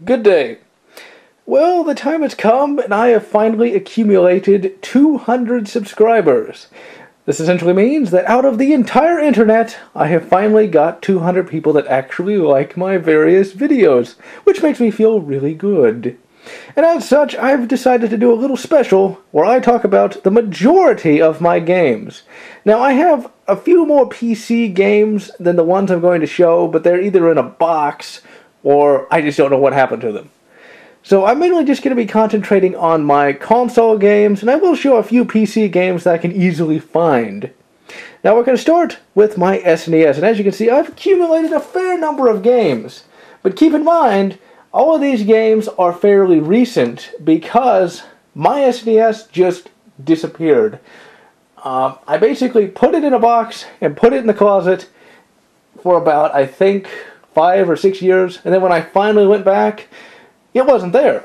Good day. Well, the time has come, and I have finally accumulated 200 subscribers. This essentially means that out of the entire internet, I have finally got 200 people that actually like my various videos, which makes me feel really good. And as such, I've decided to do a little special where I talk about the majority of my games. Now, I have a few more PC games than the ones I'm going to show, but they're either in a box or I just don't know what happened to them. So I'm mainly just going to be concentrating on my console games, and I will show a few PC games that I can easily find. Now we're going to start with my SNES, and as you can see, I've accumulated a fair number of games. But keep in mind, all of these games are fairly recent because my SNES just disappeared. I basically put it in a box and put it in the closet for about, I think, 5 or 6 years, and then when I finally went back, it wasn't there.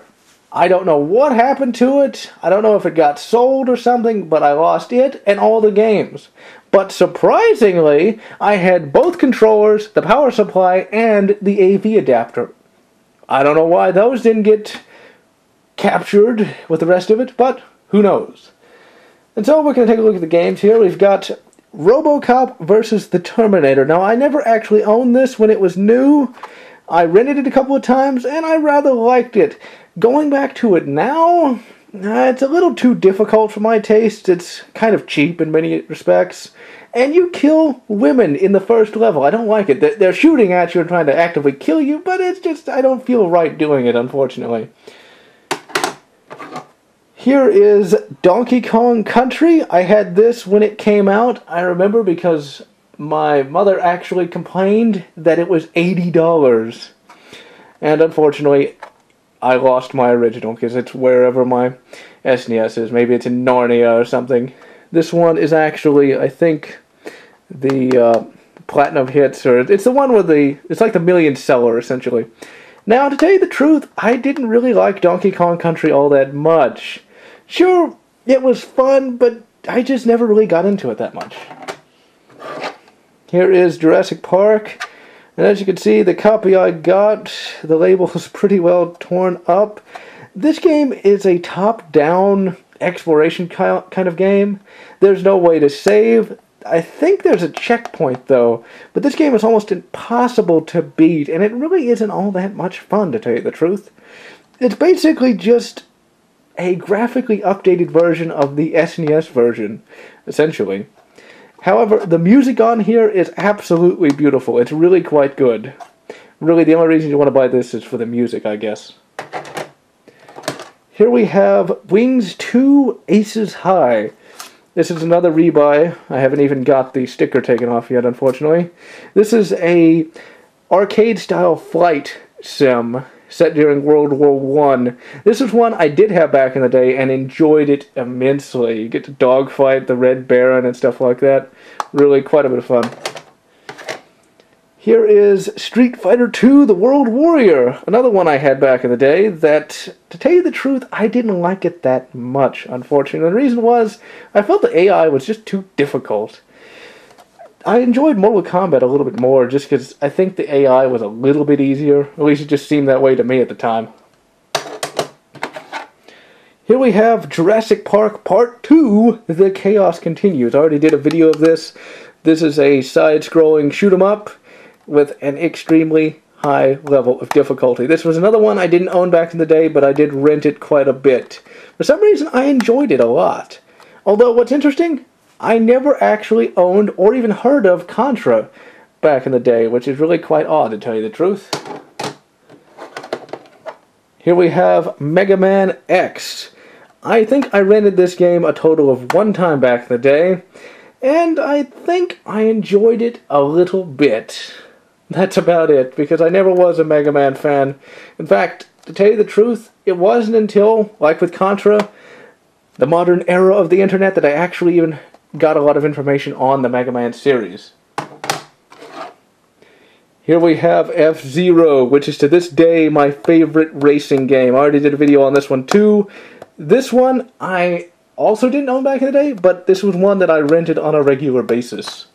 I don't know what happened to it. I don't know if it got sold or something, but I lost it and all the games. But surprisingly, I had both controllers, the power supply, and the AV adapter. I don't know why those didn't get captured with the rest of it, but who knows. And so we're going to take a look at the games here. We've got RoboCop versus the Terminator. Now, I never actually owned this when it was new. I rented it a couple of times, and I rather liked it. Going back to it now, it's a little too difficult for my taste. It's kind of cheap in many respects. And you kill women in the first level. I don't like it. They're shooting at you and trying to actively kill you, but it's just, I don't feel right doing it, unfortunately. Here is Donkey Kong Country. I had this when it came out, I remember, because my mother actually complained that it was $80. And unfortunately, I lost my original because it's wherever my SNES is. Maybe it's in Narnia or something. This one is actually, I think, the Platinum Hits, or it's the one with it's like the million seller, essentially. Now, to tell you the truth, I didn't really like Donkey Kong Country all that much. Sure, it was fun, but I just never really got into it that much. Here is Jurassic Park, and as you can see, the copy I got, the label is pretty well torn up. This game is a top-down exploration kind of game. There's no way to save. I think there's a checkpoint, though, but this game is almost impossible to beat, and it really isn't all that much fun, to tell you the truth. It's basically just a graphically updated version of the SNES version, essentially. However, the music on here is absolutely beautiful. It's really quite good. Really, the only reason you want to buy this is for the music, I guess. Here we have Wings 2 Aces High. This is another rebuy. I haven't even got the sticker taken off yet, unfortunately. This is a arcade-style flight sim set during World War I. This is one I did have back in the day and enjoyed it immensely. You get to dogfight the Red Baron and stuff like that. Really quite a bit of fun. Here is Street Fighter II: The World Warrior. Another one I had back in the day that, to tell you the truth, I didn't like it that much, unfortunately. The reason was, I felt the AI was just too difficult. I enjoyed Mortal Kombat a little bit more just because I think the AI was a little bit easier. At least it just seemed that way to me at the time. Here we have Jurassic Park Part 2, The Chaos Continues. I already did a video of this. This is a side-scrolling shoot-'em-up with an extremely high level of difficulty. This was another one I didn't own back in the day, but I did rent it quite a bit. For some reason, I enjoyed it a lot. Although, what's interesting, I never actually owned or even heard of Contra back in the day, which is really quite odd, to tell you the truth. Here we have Mega Man X. I think I rented this game a total of 1 time back in the day, and I think I enjoyed it a little bit. That's about it, because I never was a Mega Man fan. In fact, to tell you the truth, it wasn't until, like with Contra, the modern era of the internet, that I actually even got a lot of information on the Mega Man series. Here we have F-Zero, which is to this day my favorite racing game. I already did a video on this one too. This one I also didn't own back in the day, but this was one that I rented on a regular basis.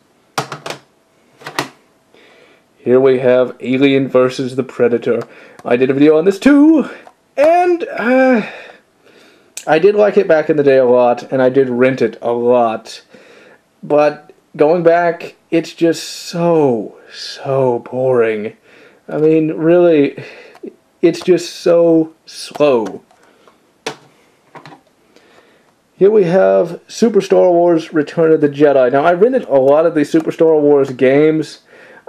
here we have Alien vs. the Predator. I did a video on this too, and I did like it back in the day a lot, and I did rent it a lot. But going back, it's just so boring. I mean, really, it's just so slow. Here we have Super Star Wars Return of the Jedi. Now, I rented a lot of these Super Star Wars games.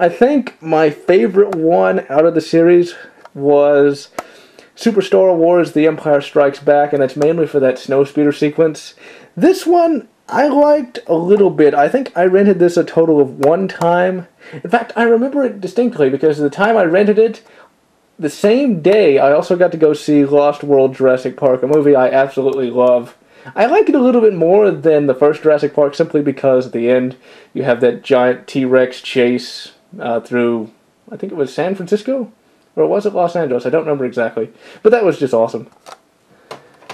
I think my favorite one out of the series was Super Star Wars The Empire Strikes Back, and that's mainly for that snowspeeder sequence. This one I liked a little bit. I think I rented this a total of one time. In fact, I remember it distinctly because the time I rented it, the same day I also got to go see Lost World Jurassic Park, a movie I absolutely love. I like it a little bit more than the first Jurassic Park simply because at the end you have that giant T-Rex chase through, I think it was San Francisco? Or was it Los Angeles? I don't remember exactly. But that was just awesome.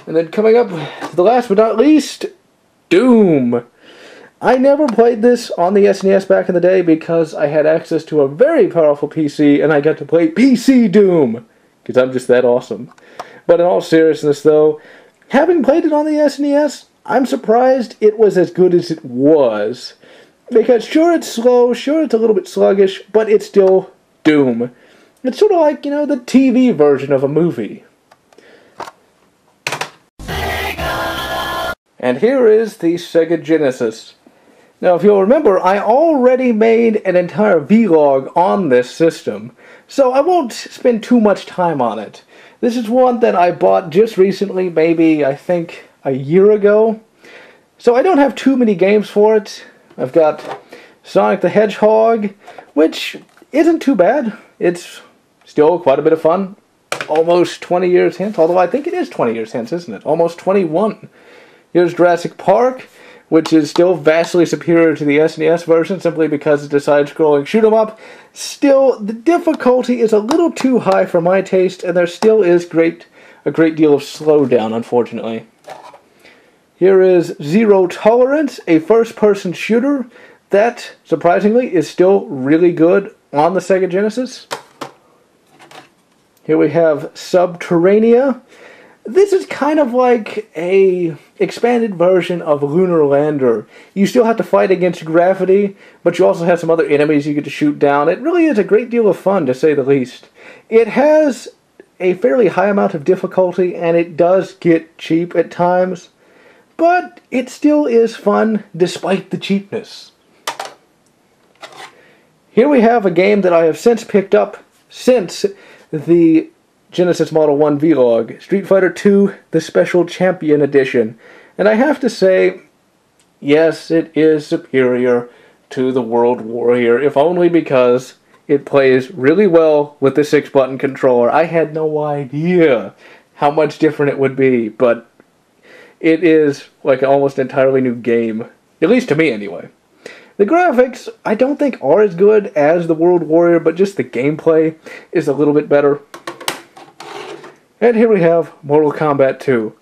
And then coming up, the last but not least, Doom. I never played this on the SNES back in the day because I had access to a very powerful PC and I got to play PC Doom. Because I'm just that awesome. But in all seriousness though, having played it on the SNES, I'm surprised it was as good as it was. Because sure it's slow, sure it's a little bit sluggish, but it's still Doom. It's sort of like, you know, the TV version of a movie. Sega! And here is the Sega Genesis. Now, if you'll remember, I already made an entire vlog on this system, so I won't spend too much time on it. This is one that I bought just recently, maybe, I think, a year ago. So I don't have too many games for it. I've got Sonic the Hedgehog, which isn't too bad. It's still quite a bit of fun. Almost 20 years hence, although I think it is 20 years hence, isn't it? Almost 21. Here's Jurassic Park, which is still vastly superior to the SNES version simply because it's a side-scrolling shoot-'em-up. Still, the difficulty is a little too high for my taste, and there still is a great deal of slowdown, unfortunately. Here is Zero Tolerance, a first-person shooter that, surprisingly, is still really good on the Sega Genesis. Here we have Subterranea. This is kind of like a expanded version of Lunar Lander. You still have to fight against gravity, but you also have some other enemies you get to shoot down. It really is a great deal of fun, to say the least. It has a fairly high amount of difficulty, and it does get cheap at times, but it still is fun despite the cheapness. Here we have a game that I have since picked up since the Genesis Model 1 vlog, Street Fighter II, the Special Champion Edition. And I have to say, yes, it is superior to the World Warrior, if only because it plays really well with the 6-button controller. I had no idea how much different it would be, but it is like an almost entirely new game. At least to me, anyway. The graphics, I don't think are as good as the World Warrior, but just the gameplay is a little bit better. And here we have Mortal Kombat 2.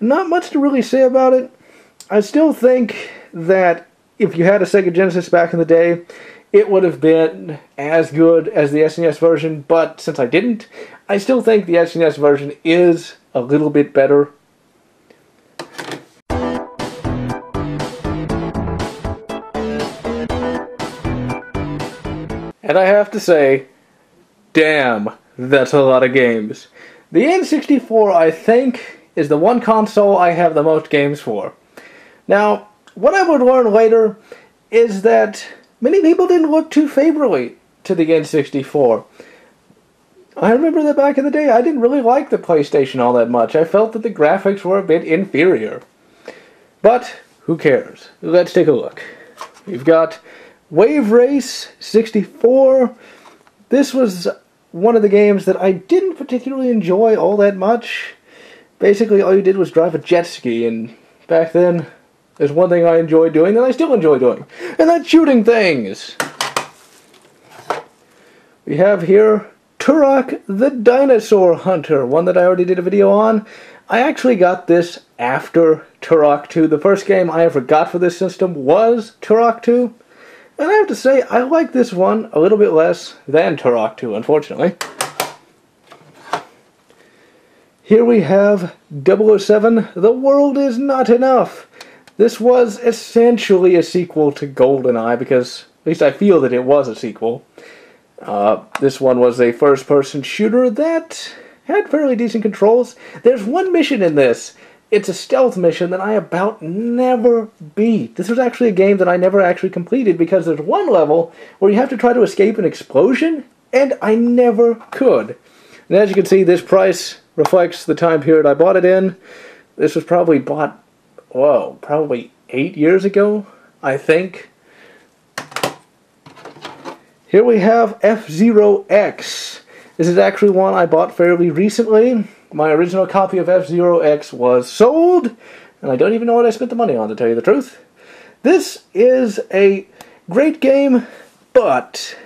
Not much to really say about it. I still think that if you had a Sega Genesis back in the day, it would have been as good as the SNES version, but since I didn't, I still think the SNES version is a little bit better. And I have to say, damn, that's a lot of games. The N64, I think, is the one console I have the most games for. Now, what I would learn later is that many people didn't look too favorably to the N64. I remember that back in the day, I didn't really like the PlayStation all that much. I felt that the graphics were a bit inferior. But, who cares? Let's take a look. We've got Wave Race 64. This was one of the games that I didn't particularly enjoy all that much. Basically, all you did was drive a jet ski, and back then, there's one thing I enjoyed doing that I still enjoy doing, and that's shooting things. We have here Turok the Dinosaur Hunter, one that I already did a video on. I actually got this after Turok 2. The first game I ever got for this system was Turok 2. And I have to say, I like this one a little bit less than Turok 2, unfortunately. Here we have 007, The World Is Not Enough. This was essentially a sequel to GoldenEye, because at least I feel that it was a sequel. This one was a first-person shooter that had fairly decent controls. There's one mission in this. It's a stealth mission that I about never beat. This was actually a game that I never actually completed because there's one level where you have to try to escape an explosion, and I never could. And as you can see, this price reflects the time period I bought it in. This was probably bought, probably 8 years ago, I think. Here we have F-Zero X. This is actually one I bought fairly recently. My original copy of F-Zero X was sold, and I don't even know what I spent the money on, to tell you the truth. This is a great game, but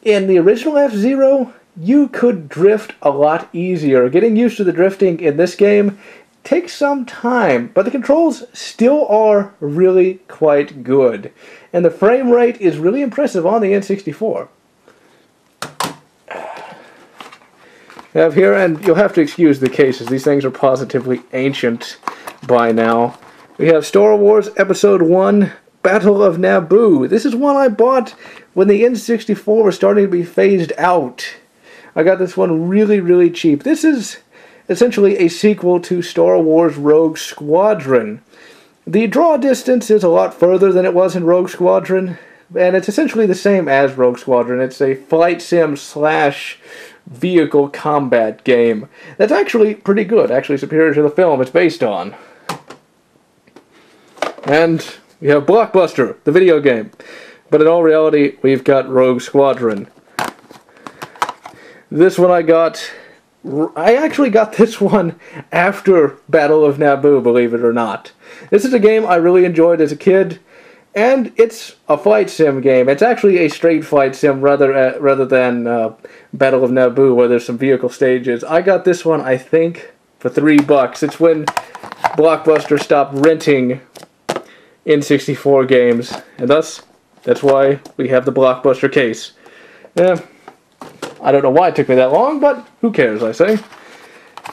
in the original F-Zero, you could drift a lot easier. Getting used to the drifting in this game takes some time, but the controls still are really quite good. And the frame rate is really impressive on the N64. I have here, and you'll have to excuse the cases, these things are positively ancient by now. We have Star Wars Episode 1, Battle of Naboo. This is one I bought when the N64 was starting to be phased out. I got this one really, really cheap. This is essentially a sequel to Star Wars Rogue Squadron. The draw distance is a lot further than it was in Rogue Squadron, and it's essentially the same as Rogue Squadron. It's a flight sim slash vehicle combat game that's actually pretty good, actually superior to the film it's based on. And we have Blockbuster, the video game. But in all reality, we've got Rogue Squadron. This one I actually got this one after Battle of Naboo, believe it or not. This is a game I really enjoyed as a kid, and it's a flight sim game. It's actually a straight flight sim rather than Battle of Naboo, where there's some vehicle stages. I got this one, I think, for $3. It's when Blockbuster stopped renting N64 games, and thus, that's why we have the Blockbuster case. Yeah. I don't know why it took me that long, but who cares, I say.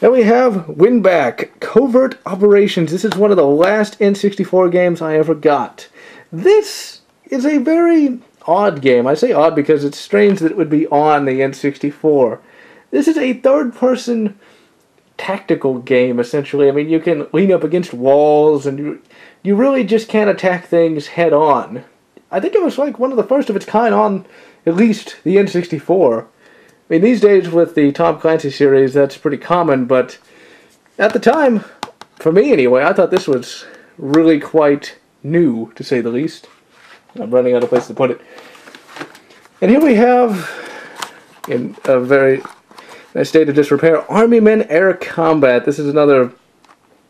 Then we have Winback, Covert Operations. This is one of the last N64 games I ever got. This is a very odd game. I say odd because it's strange that it would be on the N64. This is a third-person tactical game, essentially. I mean, you can lean up against walls, and you really just can't attack things head-on. I think it was like one of the first of its kind on at least the N64. I mean, these days with the Tom Clancy series, that's pretty common, but at the time, for me anyway, I thought this was really quite new, to say the least. I'm running out of place to put it. And here we have, in a very nice state of disrepair, Army Men Air Combat. This is another,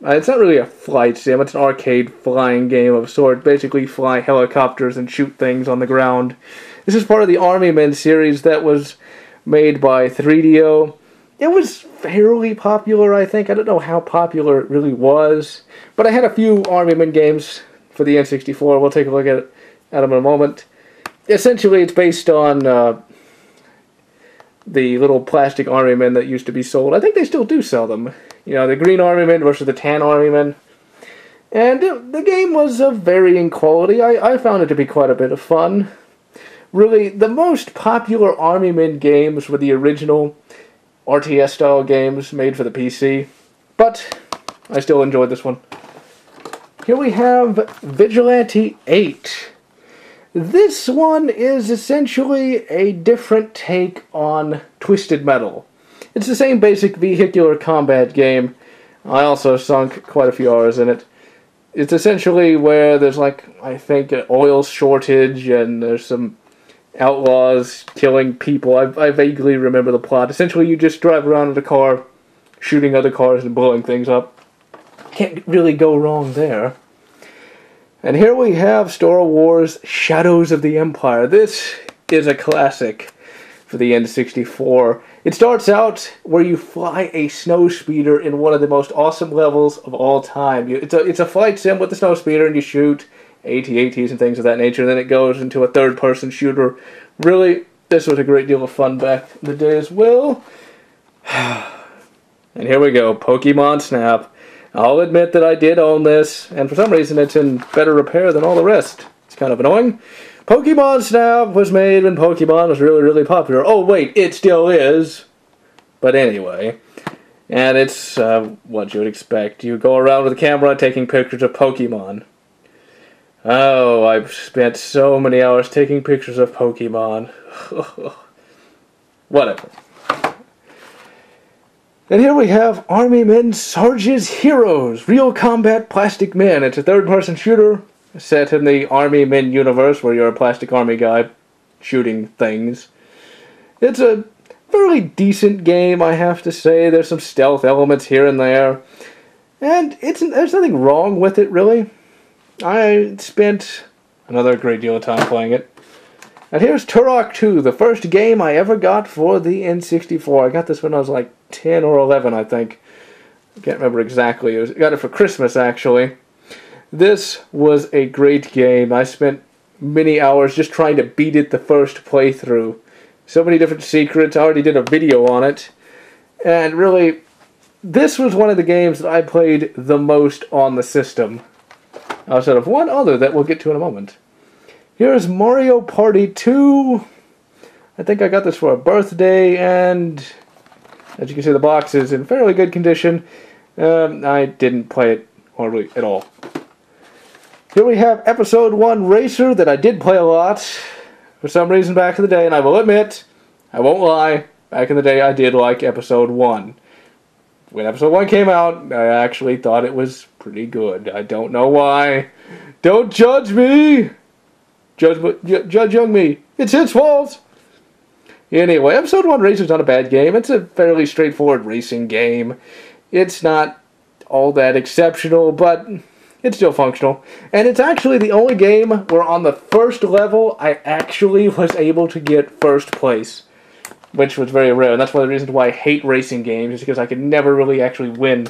it's not really a flight sim, it's an arcade flying game of sorts. Basically fly helicopters and shoot things on the ground. This is part of the Army Men series that was made by 3DO. It was fairly popular, I think. I don't know how popular it really was, but I had a few Army Men games for the N64. We'll take a look at them in a moment. Essentially, it's based on the little plastic Army Men that used to be sold. I think they still do sell them. You know, the green Army Men versus the tan Army Men. And the game was of varying quality. I found it to be quite a bit of fun. Really, the most popular Army Men games were the original RTS-style games made for the PC, but I still enjoyed this one. Here we have Vigilante 8. This one is essentially a different take on Twisted Metal. It's the same basic vehicular combat game. I also sunk quite a few hours in it. It's essentially where there's, like, I think, an oil shortage, and there's some outlaws killing people. I vaguely remember the plot. Essentially, you just drive around in a car, shooting other cars and blowing things up. Can't really go wrong there. And here we have Star Wars Shadows of the Empire. This is a classic for the N64. It starts out where you fly a snowspeeder in one of the most awesome levels of all time. It's a flight sim with the snowspeeder, and you shoot, AT-ATs and things of that nature, and then it goes into a third-person shooter. Really, this was a great deal of fun back in the day as well. And here we go, Pokemon Snap. I'll admit that I did own this, and for some reason it's in better repair than all the rest. It's kind of annoying. Pokemon Snap was made when Pokemon was really, really popular. Oh wait, it still is. But anyway, and it's what you would expect. You go around with a camera taking pictures of Pokemon. Oh, I've spent so many hours taking pictures of Pokemon. Whatever. And here we have Army Men Sarge's Heroes, Real Combat Plastic Men. It's a third-person shooter set in the Army Men universe where you're a plastic army guy shooting things. It's a fairly decent game, I have to say. There's some stealth elements here and there. And there's nothing wrong with it, really. I spent another great deal of time playing it. And here's Turok 2, the first game I ever got for the N64. I got this when I was like 10 or 11, I think. I can't remember exactly. I got it for Christmas, actually. This was a great game. I spent many hours just trying to beat it the first playthrough. So many different secrets. I already did a video on it. And really, this was one of the games that I played the most on the system. Outside of one other that we'll get to in a moment. Here's Mario Party 2. I think I got this for a birthday, and as you can see, the box is in fairly good condition. I didn't play it hardly at all. Here we have Episode 1 Racer that I did play a lot for some reason back in the day, and I will admit, I won't lie, back in the day I did like Episode 1. When Episode 1 came out, I actually thought it was pretty good. I don't know why. Don't judge me! Judge young me. It's his fault! Anyway, Episode 1 Racer's not a bad game. It's a fairly straightforward racing game. It's not all that exceptional, but it's still functional. And it's actually the only game where on the first level I actually was able to get first place. Which was very rare, and that's one of the reasons why I hate racing games, is because I could never really actually win.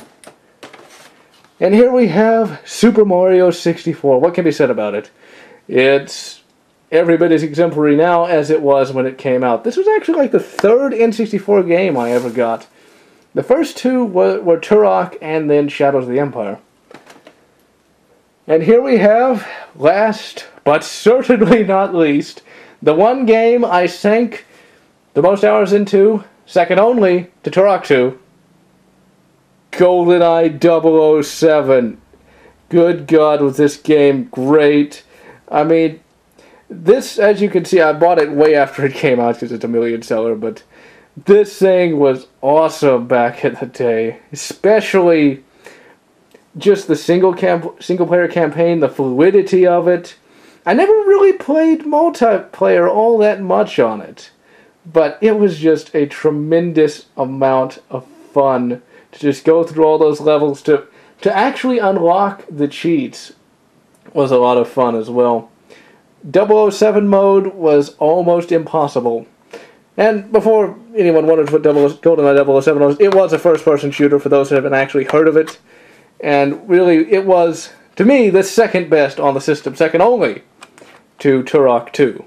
And here we have Super Mario 64. What can be said about it? It's every bit as exemplary now as it was when it came out. This was actually like the third N64 game I ever got. The first two were Turok and then Shadows of the Empire. And here we have, last but certainly not least, the one game I sank the most hours into, second only to Turok 2, GoldenEye 007. Good God, was this game great. I mean, this, as you can see, I bought it way after it came out because it's a million seller, but this thing was awesome back in the day. Especially just the single-player campaign, the fluidity of it. I never really played multiplayer all that much on it. But it was just a tremendous amount of fun to just go through all those levels. To actually unlock the cheats was a lot of fun as well. 007 mode was almost impossible. And before anyone wonders what GoldenEye 007 was, it was a first-person shooter for those who haven't actually heard of it. And really, it was, to me, the second best on the system, second only to Turok 2.